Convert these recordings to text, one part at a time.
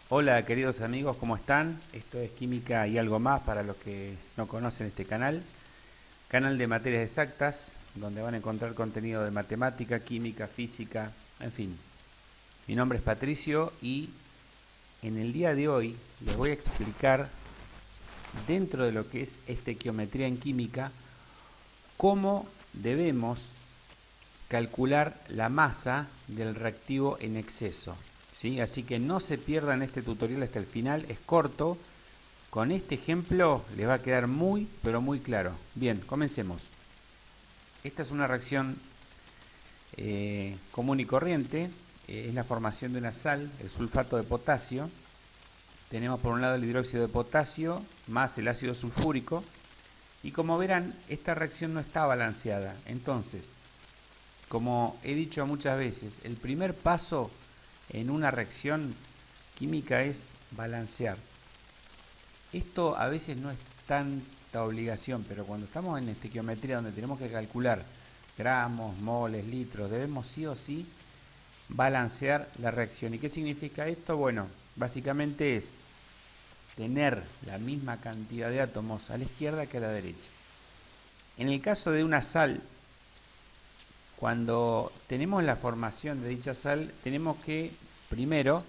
Hola queridos amigos, ¿cómo están? Esto es Química y algo más para los que no conocen este canal. Canal de materias exactas, donde van a encontrar contenido de matemática, química, física, en fin. Mi nombre es Patricio y en el día de hoy les voy a explicar, dentro de lo que es estequiometría en química, cómo debemos calcular la masa del reactivo en exceso. ¿Sí? Así que no se pierdan este tutorial hasta el final, es corto. Con este ejemplo les va a quedar muy, pero muy claro. Bien, comencemos. Esta es una reacción común y corriente. Es la formación de una sal, el sulfato de potasio. Tenemos por un lado el hidróxido de potasio más el ácido sulfúrico. Y como verán, esta reacción no está balanceada. Entonces, como he dicho muchas veces, el primer paso en una reacción química es balancear. Esto a veces no es tanta obligación, pero cuando estamos en estequiometría donde tenemos que calcular gramos, moles, litros, debemos sí o sí balancear la reacción. ¿Y qué significa esto? Bueno, básicamente es tener la misma cantidad de átomos a la izquierda que a la derecha. En el caso de una sal, cuando tenemos la formación de dicha sal, tenemos que primero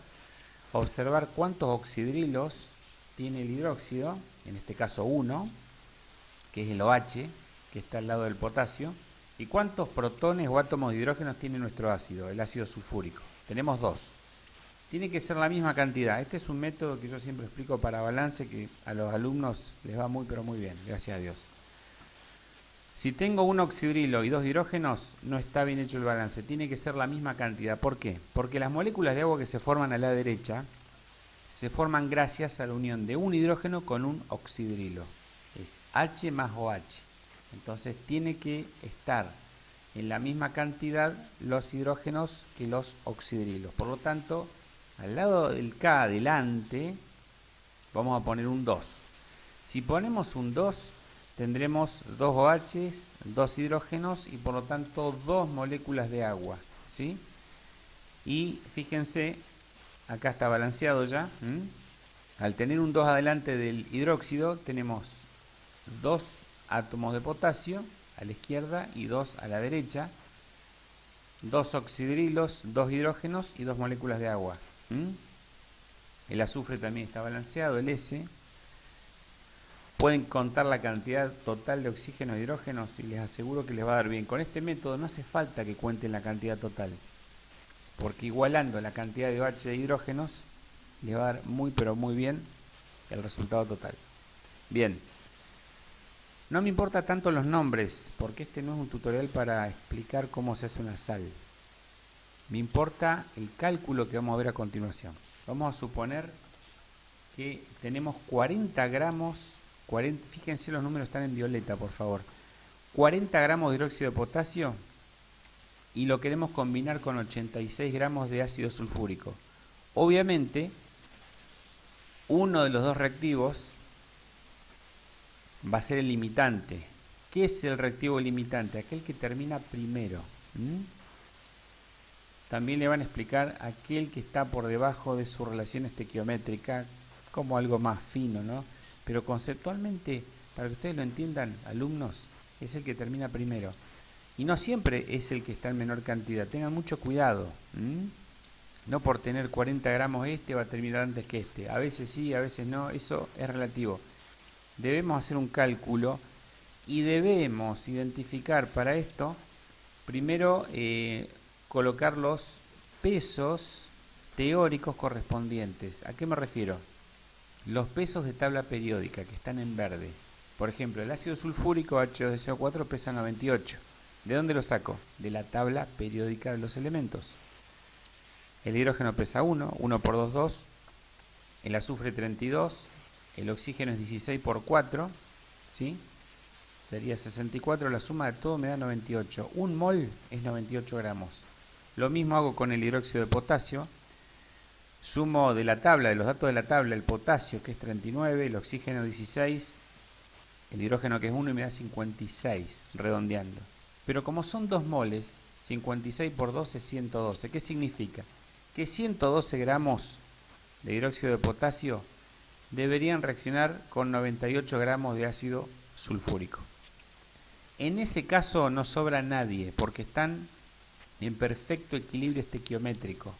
observar cuántos oxidrilos tiene el hidróxido, en este caso 1, que es el OH, que está al lado del potasio, y cuántos protones o átomos de hidrógeno tiene nuestro ácido, el ácido sulfúrico. Tenemos 2. Tiene que ser la misma cantidad. Este es un método que yo siempre explico para balance, que a los alumnos les va muy pero muy bien, gracias a Dios. Si tengo un oxidrilo y 2 hidrógenos, no está bien hecho el balance. Tiene que ser la misma cantidad. ¿Por qué? Porque las moléculas de agua que se forman a la derecha se forman gracias a la unión de un hidrógeno con un oxidrilo. Es H más OH. Entonces tiene que estar en la misma cantidad los hidrógenos que los oxidrilos. Por lo tanto, al lado del K adelante, vamos a poner un 2. Si ponemos un 2, tendremos 2 OHs, 2 hidrógenos y por lo tanto 2 moléculas de agua. ¿Sí? Y fíjense, acá está balanceado ya. Al tener un 2 adelante del hidróxido, tenemos 2 átomos de potasio a la izquierda y 2 a la derecha. 2 oxidrilos, 2 hidrógenos y 2 moléculas de agua. El azufre también está balanceado, el S. Pueden contar la cantidad total de oxígeno e hidrógenos y les aseguro que les va a dar bien. Con este método no hace falta que cuenten la cantidad total, porque igualando la cantidad de OH de hidrógenos les va a dar muy pero muy bien el resultado total. Bien, no me importa tanto los nombres, porque este no es un tutorial para explicar cómo se hace una sal. Me importa el cálculo que vamos a ver a continuación. Vamos a suponer que tenemos 40 gramos, fíjense los números están en violeta por favor, 40 gramos de hidróxido de potasio y lo queremos combinar con 86 gramos de ácido sulfúrico. Obviamente, uno de los dos reactivos va a ser el limitante. ¿Qué es el reactivo limitante? Aquel que termina primero. También le van a explicar aquel que está por debajo de su relación estequiométrica como algo más fino, ¿no? Pero conceptualmente, para que ustedes lo entiendan, alumnos, es el que termina primero. Y no siempre es el que está en menor cantidad. Tengan mucho cuidado. No por tener 40 gramos este va a terminar antes que este. A veces sí, a veces no. Eso es relativo. Debemos hacer un cálculo y debemos identificar para esto, primero, colocar los pesos teóricos correspondientes. ¿A qué me refiero? Los pesos de tabla periódica que están en verde. Por ejemplo, el ácido sulfúrico H2SO4 pesa 98. ¿De dónde lo saco? De la tabla periódica de los elementos. El hidrógeno pesa 1, 1 por 2, 2. El azufre 32. El oxígeno es 16 por 4. ¿Sí? Sería 64. La suma de todo me da 98. Un mol es 98 gramos. Lo mismo hago con el hidróxido de potasio. Sumo de la tabla, de los datos de la tabla, el potasio que es 39, el oxígeno 16, el hidrógeno que es 1 y me da 56, redondeando. Pero como son 2 moles, 56 por 2 es 112. ¿Qué significa? Que 112 gramos de hidróxido de potasio deberían reaccionar con 98 gramos de ácido sulfúrico. En ese caso no sobra nadie porque están en perfecto equilibrio estequiométrico.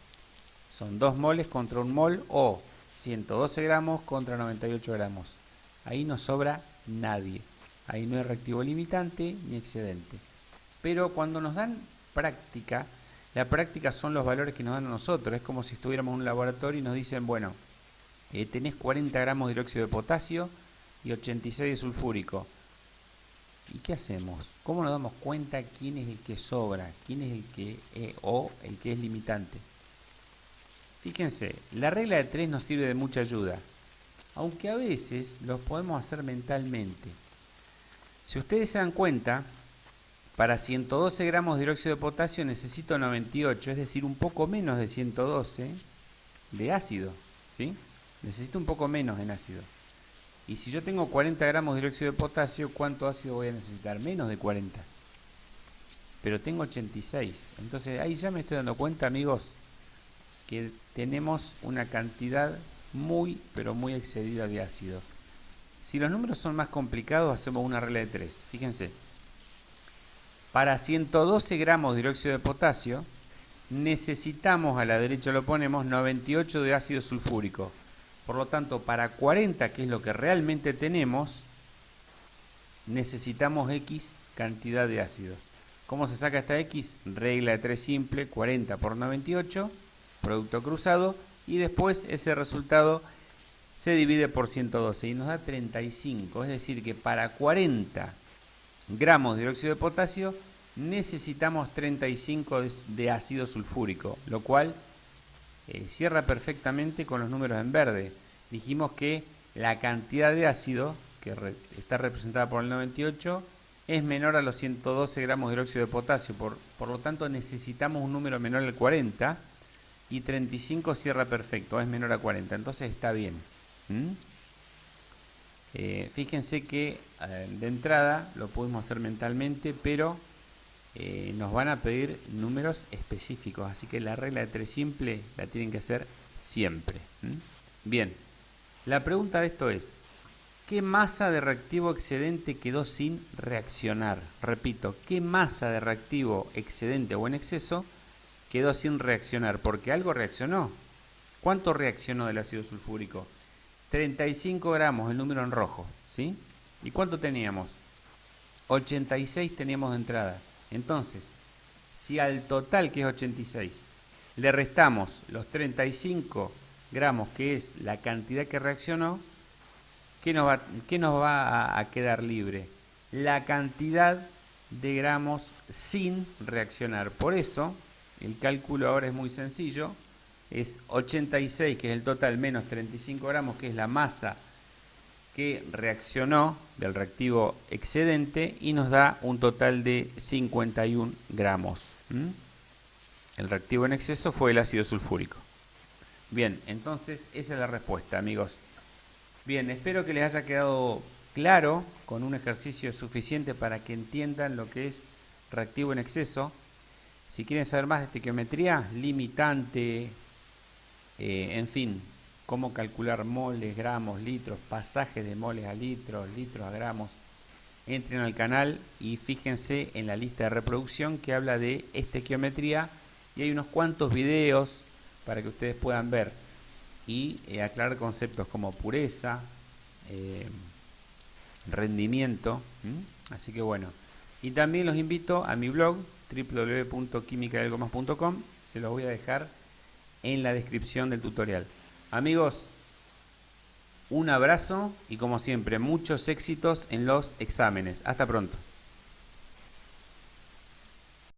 Son 2 moles contra 1 mol o 112 gramos contra 98 gramos. Ahí no sobra nadie. Ahí no hay reactivo limitante ni excedente. Pero cuando nos dan práctica, la práctica son los valores que nos dan a nosotros. Es como si estuviéramos en un laboratorio y nos dicen, bueno, tenés 40 gramos de hidróxido de potasio y 86 de sulfúrico. ¿Y qué hacemos? ¿Cómo nos damos cuenta quién es el que sobra? ¿Quién es el que o el que es limitante? Fíjense, la regla de 3 nos sirve de mucha ayuda, aunque a veces los podemos hacer mentalmente. Si ustedes se dan cuenta, para 112 gramos de hidróxido de potasio necesito 98, es decir, un poco menos de 112 de ácido, ¿sí? Necesito un poco menos en ácido. Y si yo tengo 40 gramos de hidróxido de potasio, ¿cuánto ácido voy a necesitar? Menos de 40. Pero tengo 86. Entonces ahí ya me estoy dando cuenta, amigos, que tenemos una cantidad muy, pero muy excedida de ácido. Si los números son más complicados, hacemos una regla de 3. Fíjense. Para 112 gramos de hidróxido de potasio, necesitamos, a la derecha lo ponemos, 98 de ácido sulfúrico. Por lo tanto, para 40, que es lo que realmente tenemos, necesitamos X cantidad de ácido. ¿Cómo se saca esta X? Regla de 3 simple, 40 por 98, producto cruzado, y después ese resultado se divide por 112 y nos da 35. Es decir, que para 40 gramos de dióxido de potasio necesitamos 35 de ácido sulfúrico, lo cual cierra perfectamente con los números en verde. Dijimos que la cantidad de ácido, que está representada por el 98, es menor a los 112 gramos de dióxido de potasio. Por lo tanto, necesitamos un número menor al 40 y 35 cierra perfecto, es menor a 40. Entonces está bien. Fíjense que de entrada lo podemos hacer mentalmente, pero nos van a pedir números específicos, así que la regla de 3 simple la tienen que hacer siempre. Bien, la pregunta de esto es: ¿qué masa de reactivo excedente quedó sin reaccionar? Repito, ¿qué masa de reactivo excedente o en exceso quedó sin reaccionar? Porque algo reaccionó. ¿Cuánto reaccionó del ácido sulfúrico? 35 gramos, el número en rojo, ¿sí? ¿Y cuánto teníamos? 86 teníamos de entrada. Entonces, si al total, que es 86, le restamos los 35 gramos, que es la cantidad que reaccionó, ¿qué nos va a quedar libre? La cantidad de gramos sin reaccionar. Por eso, el cálculo ahora es muy sencillo. Es 86, que es el total, menos 35 gramos, que es la masa que reaccionó del reactivo excedente, y nos da un total de 51 gramos. El reactivo en exceso fue el ácido sulfúrico. Bien, entonces esa es la respuesta, amigos. Bien, espero que les haya quedado claro, con un ejercicio suficiente para que entiendan lo que es reactivo en exceso. Si quieren saber más de estequiometría, limitante, en fin, cómo calcular moles, gramos, litros, pasajes de moles a litros, litros a gramos, entren al canal y fíjense en la lista de reproducción que habla de estequiometría, y hay unos cuantos videos para que ustedes puedan ver y aclarar conceptos como pureza, rendimiento. Así que bueno, y también los invito a mi blog www.quimicadelgomas.com, se los voy a dejar en la descripción del tutorial. Amigos, un abrazo y como siempre muchos éxitos en los exámenes. Hasta pronto.